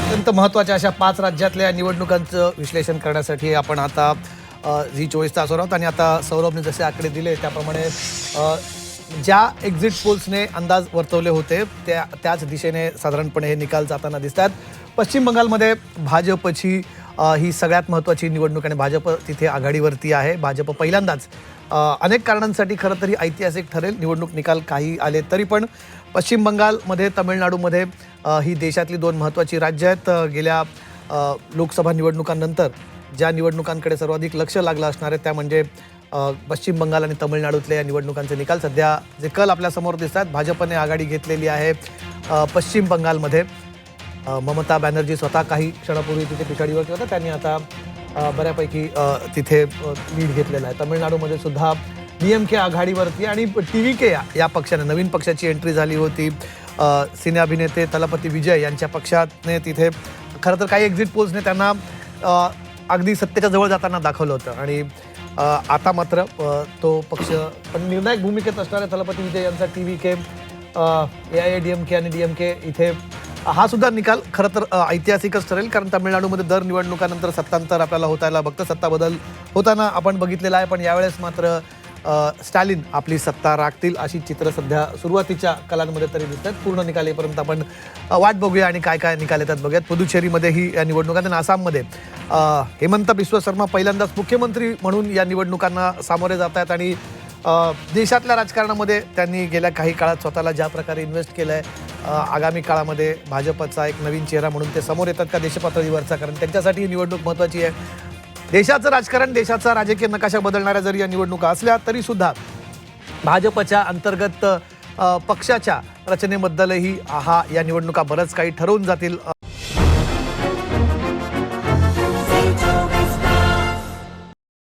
अत्यंत महत्त्वाच्या अशा 5 राज्यातल्या निवडणुकांचं विश्लेषण करण्यासाठी आपण आता झी 24 तासावर आहोत आणि आता सौरभने जसे आकडे दिले त्याप्रमाणे ज्या एक्झिट पोल्सने अंदाज वर्तवले होते त्याच दिशेने साधारणपणे हे निकाल जाताना दिसतात। पश्चिम बंगालमध्ये भाजपची ही सगळ्यात महत्त्वाची निवडणूक आणि भाजप तिथे आघाडीवरती आहे। भाजप पहिल्यांदाच अनेक कारणांसाठी खरं तरी ऐतिहासिक ठरेल निवडणूक निकाल काही आले तरी पण पश्चिम बंगालमध्ये तमिळनाडूमध्ये ही देशातली 2 महत्त्वाची राज्य आहेत। गेल्या लोकसभा निवडणुकांनंतर ज्या निवडणुकांकडे सर्वाधिक लक्ष लागलं असणार आहे त्या म्हणजे पश्चिम बंगाल आणि तमिळनाडूतल्या या निवडणुकांचे निकाल। सध्या जे कल आपल्या समोर दिसतात भाजपने आघाडी घेतलेली आहे पश्चिम बंगालमध्ये। ममता बॅनर्जी स्वतः काही क्षणापूर्वी तिथे पिछाडीवरती होता, त्यांनी आता बऱ्यापैकी तिथे लीड घेतलेला आहे। तमिळनाडूमध्ये सुद्धा डीएमके आघाडीवरती आणि टीव्हीके या पक्षाने नवीन पक्षाची एंट्री झाली होती। सिने अभिनेते तलपती विजय यांच्या पक्षाने तिथे खरं तर काही एक्झिट पोल्सने त्यांना अगदी सत्तेच्या जवळ जाताना दाखवलं होतं आणि आता मात्र तो पक्ष पण निर्णायक भूमिकेत असणारे तलपती विजय यांचा टीव्हीके एआयएडीएमके आणि डीएमके इथे हा सुद्धा निकाल खरं तर ऐतिहासिकच ठरेल, कारण तामिळनाडूमध्ये दर निवडणुकानंतर सत्तांतर आपल्याला होतायला बघतं, सत्ता बदल होताना आपण बघितलेला आहे। पण यावेळेस मात्र स्टॅलिन आपली सत्ता राखतील अशी चित्र सध्या सुरुवातीच्या कलांमध्ये तरी दिसतात। पूर्ण निकाल येईपर्यंत आपण वाट बघूया आणि काय काय निकाल येतात बघूयात। पुदुचेरीमध्ये ही या निवडणुका आणि आसाममध्ये हेमंत बिस्व शर्मा पहिल्यांदाच मुख्यमंत्री म्हणून या निवडणुकांना सामोरे जात आहेत आणि देशातल्या राजकारणामध्ये त्यांनी गेल्या काही काळात स्वतःला ज्या प्रकारे इन्व्हेस्ट केलं आहे आगामी काळामध्ये भाजपचा एक नवीन चेहरा म्हणून ते समोर येतात का देशपातळीवरचा, कारण त्यांच्यासाठी ही निवडणूक महत्त्वाची आहे। देशाचं राजकारण देशाचा राजकीय नकाशा बदलणाऱ्या जरी या निवडणुका असल्या तरी सुद्धा भाजपच्या अंतर्गत पक्षाच्या रचनेबद्दलही या निवडणुका बरंच काही ठरवून जातील।